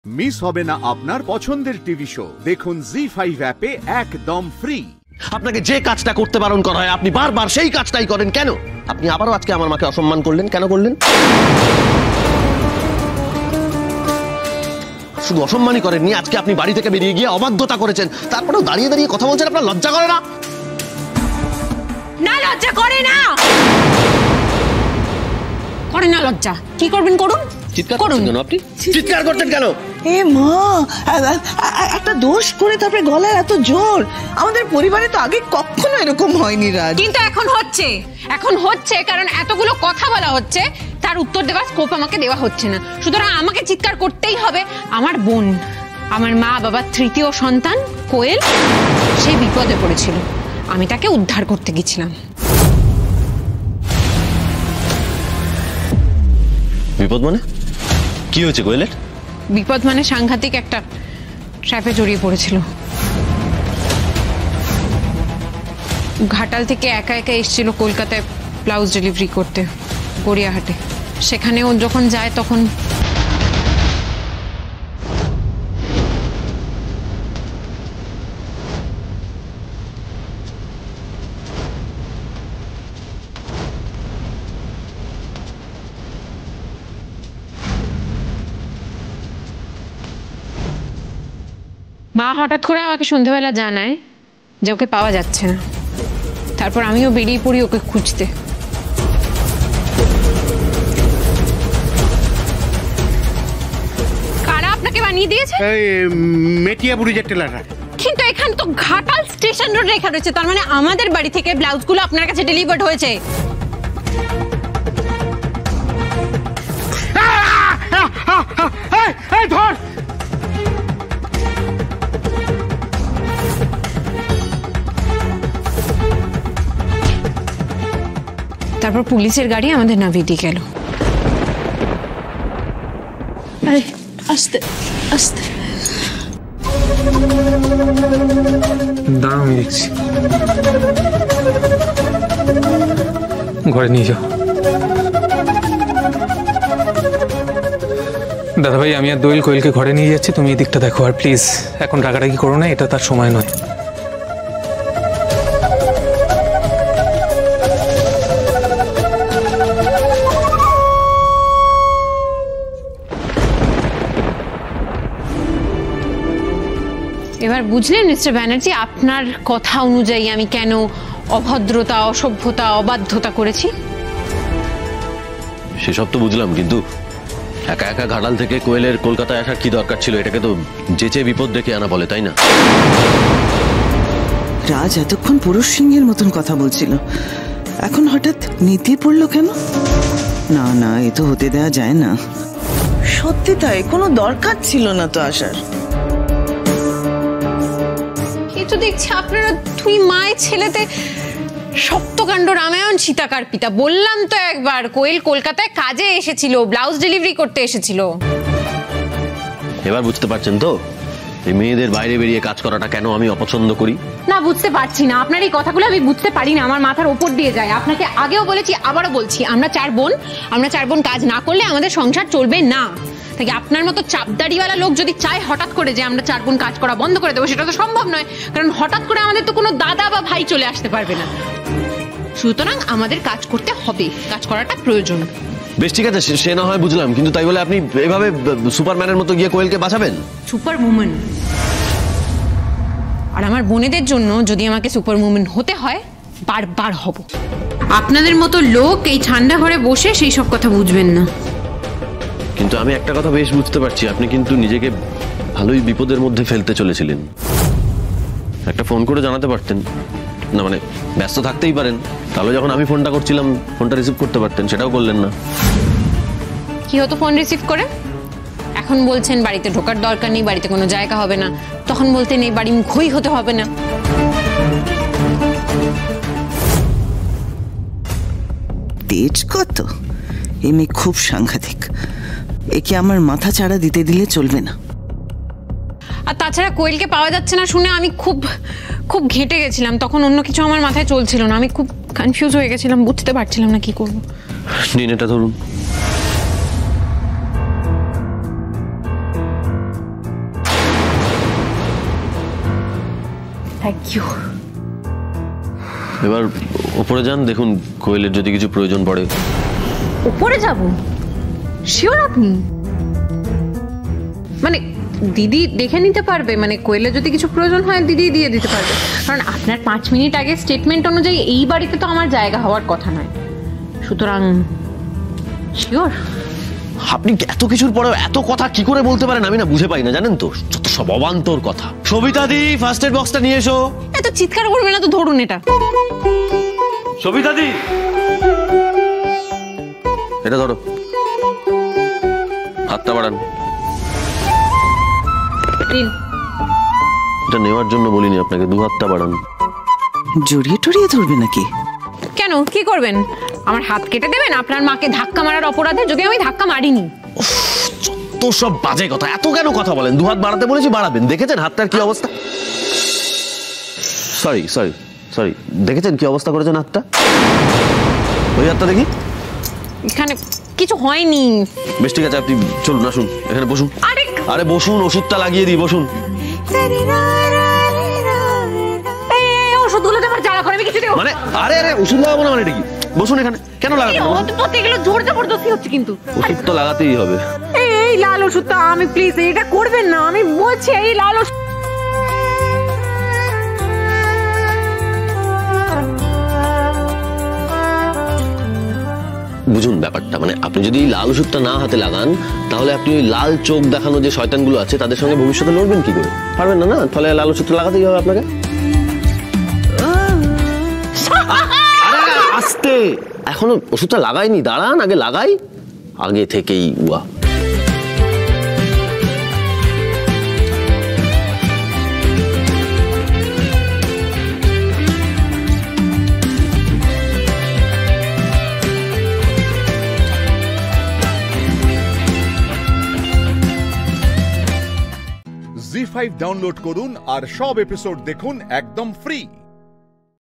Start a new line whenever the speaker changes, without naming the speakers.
Miss হবে না আপনার পছন্দের টিভি শো। দেখুন জি5 অ্যাপে একদম ফ্রি।
আপনাকে যে কাজটা করতে বারণ করা হয় আপনি বারবার সেই কাজটাই করেন কেন? আপনি আবারও আজকে আমার মাকে অসম্মান করলেন, কেন করলেন? শুধু অসম্মানই করেননি, আজকে আপনি বাড়ি থেকে বেরিয়ে গিয়ে অবাধ্যতা করেছেন, তারপরেও দাঁড়িয়ে দাঁড়িয়ে কথা বলছেন। আপনার লজ্জা করে না?
না, লজ্জা করে না, করে না লজ্জা। কি করবেন করুন।
চিৎকার করছেন কেন আপনি? চিৎকার করছেন কেন?
এ মা, একটা দোষ করে তারপরে গলার এত জোর, আমাদের পরিবারে তো আগে কখনো এরকম হয়নি রাজ।
কিন্তু এখন হচ্ছে কারণ এতগুলো কথা বলা হচ্ছে, তার উত্তর দেওয়ার স্কোপ আমাকে দেওয়া হচ্ছে না। সুতরাং আমাকে চিৎকার করতেই হবে। আমার বোন, আমার মা বাবার তৃতীয় সন্তান কোয়েল, সে বিপদে পড়েছিল, আমি তাকে উদ্ধার করতে গেছিলাম।
বিপদ মানে কি হয়েছে কোয়েলের?
বিপদ মানে সাংঘাতিক একটা ট্র্যাপে জড়িয়ে পড়েছিল। ঘাটাল থেকে একা একা এসেছিল কলকাতায় ব্লাউজ ডেলিভারি করতে গড়িয়াহাটে। সেখানে ও যখন যায় তখন মা হঠাৎ করে আমাকে সন্ধ্যাবেলা জানায় যে ওকে পাওয়া যাচ্ছে না। তারপর আমিও বেরিয়ে পড়ি ওকে খুঁজতে। কারা আপনাকে বানিয়ে দিয়েছে?
মেটিয়াবুড়ি যে টেলাররা।
কিন্তু এখানে তো ঘাটাল স্টেশন রোড লেখা রয়েছে, তার মানে আমাদের বাড়ি থেকে ব্লাউজগুলো আপনার কাছে ডেলিভার্ড হয়েছে।
ধর।
তারপর পুলিশের গাড়ি আমাদের নামিয়ে দিয়ে গেল।
আস্তে আস্তে
দাঁড়াও, আমি দেখছি। ঘরে নিয়ে যাও। দাদা ভাই, আমি আর দোয়েল কোয়েলকে ঘরে নিয়ে যাচ্ছি, তুমি এই দিকটা দেখো। আর প্লিজ এখন রাগারাগি করো না, এটা তার সময় নয়।
এবার বুঝলেন মিস্টার ব্যানার্জি, আপনার কথা অনুযায়ী আমি কেন অভদ্রতা, অসভ্যতা, অবাধ্যতা করেছি?
সেসব তো বুঝলাম, কিন্তু একা একা ঘাটাল থেকে কোয়েলের কলকাতায় আসার কি দরকার ছিল? এটাকে তো যেচে বিপদ ডেকে আনা বলে, তাই না?
রাজ এতক্ষণ পুরুষ সিংহের মতন কথা বলছিল, এখন হঠাৎ নীতি পড়লো কেন? না না, এ তো হতে দেওয়া যায় না। সত্যি তাই, কোনো দরকার ছিল না তো আসার।
তো দেখছি আপনারা দুই মায়ের ছেলেতে সপ্তকাণ্ড রামায়ণ সীতাকার পিতা। বললাম তো একবার, কোয়েল কলকাতায় কাজে এসেছিল, ব্লাউজ ডেলিভারি করতে এসেছিল।
এবার বুঝতে পারছেন তো এই মেয়েদের বাইরে বেরিয়ে কাজ করাটা কেন আমি অপছন্দ করি?
না, বুঝতে পারছি না। আপনার এই কথাগুলো আমি বুঝতে পারি না, আমার মাথার ওপর দিয়ে যায়। আপনাকে আগেও বলেছি, আবারও বলছি, আমরা চার বোন কাজ না করলে আমাদের সংসার চলবে না। তাই আপনার মতো চাপদাড়িওয়ালা লোক যদি চায় হঠাৎ করে যে আমরা চার বোন কাজ করা বন্ধ করে দেবো, সেটা তো সম্ভব নয়। কারণ হঠাৎ করে আমাদের তো কোনো দাদা বা ভাই চলে আসতে পারবে না। সুতরাং আমাদের কাজ করতে হবে, কাজ করাটা প্রয়োজন।
বেশ, ঠিক আছে, সে না হয় বুঝলাম, কিন্তু তাই বলে আপনি এভাবে সুপারম্যানের মতো গিয়ে কোয়েলকে বাঁচাবেন?
Super woman? আর আমার বোনেদের জন্য যদি আমাকে সুপার উম্যান হতে হয়, বারবার হব। আপনাদের মতো লোক এই ঠান্ডা ঘরে বসে সেই সব কথা বুঝবেন না।
কিন্তু আমি একটা কথা বেশ বুঝতে পারছি, আপনি কিন্তু নিজেকে ভালোই বিপদের মধ্যে ফেলতে চলেছিলেন। একটা ফোন করে জানাতে পারতেন না, মানে ব্যস্ত থাকতেই পারেন, তাহলে যখন আমি ফোনটা করছিলাম ফোনটা রিসিভ করতে পারতেন, সেটাও করলেন না।
কি হতো ফোন রিসিভ করে? এখন বলছেন বাড়িতে ঢোকার দরকার নেই, বাড়িতে কোনো জায়গা হবে না, তখন বলতেন এই বাড়ি মুখই হতে হবে না।
তেজ কত! এ মেয়ে খুব সাংঘাতিক, একে আমার মাথা চাড়া দিতে দিলে চলবে না।
আর তাছাড়া কোয়েলকে পাওয়া যাচ্ছে না শুনে আমি খুব খুব ঘেঁটে গেছিলাম। তখন অন্য কিছু আমার মাথায় চলছিল না, আমি খুব কনফিউজ হয়ে গেছিলাম, বুঝতে পারছিলাম না কি করব।
নিন, এটা ধরুন।
Thank you.
এবার ওপরে যান, দেখুন কোয়েলের যদি কিছু প্রয়োজন পড়ে।
উপরে যাব? শিওর আপনি? মানে দিদি দেখে নিতে পারবে? মানে কোয়েলের যদি কিছু প্রয়োজন হয় দিদি দিয়ে দিতে পারবে? কারণ আপনার 5 মিনিট আগে স্টেটমেন্ট অনুযায়ী এই বাড়িতে তো আমার জায়গা হওয়ার কথা নয়, সুতরাং শিওর?
আপনি এত কিছুর পরেও এত কথা কি করে বলতে পারেন আমি না বুঝে পাই না, জানেন তো? যত সব অবান্তর কথা। সবিতা দি, ফার্স্ট এড বক্সটা নিয়ে এসো।
এত চিৎকার করবে না তো, ধরুন এটা।
সবিতা দি, এটা ধরো, হাতটা বাড়ান। এটা নেওয়ার জন্য বলিনি আপনাকে, 2 হাতটা বাড়ান।
জড়িয়ে টড়িয়ে ধরবে নাকি?
কেন, কি করবেন? আমার হাত কেটে দেবেন আপনার মাকে ধাক্কা মারার অপরাধে? যদি আমি ধাক্কা মারিনি।
তো সব বাজে কথা, এত কেন কথা বলেন? 2 হাত বাড়াতে বলেছি, বাড়াবেন। দেখেছেন হাতটার কি অবস্থা? সরি সরি সরি, দেখেছেন কি অবস্থা করেছেন হাতটা? ওই হাতটা দেখি।
এখানে কিছু হয়নি।
বেশ, ঠিক আছে, আপনি চলুন, আসুন, এখানে বসুন। আরে বসুন, ওষুধটা লাগিয়ে দিই, বসুন।
ওষুধগুলো তো আমার জ্বালা করে, আমি কিছু দেবো
মানে? আরে আরে, ওষুধ লাগাবো না মানে এটা কি? বসুন এখানে, কেন লাগাবেন?
এগুলো জোর জবরদস্তি হচ্ছে কিন্তু।
ওষুধ তো লাগাতেই হবে।
এই লাল ওষুধটা আমি, প্লিজ এটা করবেন না, আমি বলছি। এই লাল ওষুধ
বুঝুন ব্যাপারটা, মানে আপনি যদি লাল ওষুধটা না হাতে লাগান তাহলে আপনি ওই লাল চোখ দেখানো যে শয়তানগুলো আছে তাদের সঙ্গে ভবিষ্যতে লড়বেন কি করে? পারবেন না, না? তাহলে লাল ওষুধটা লাগাতেই হবে আপনাকে। আস্তে, এখনো ওষুধটা লাগাইনি, দাঁড়ান, আগে লাগাই। আগে থেকেই উয়া।
জি5 ডাউনলোড করুন আর সব এপিসোড দেখুন একদম ফ্রি।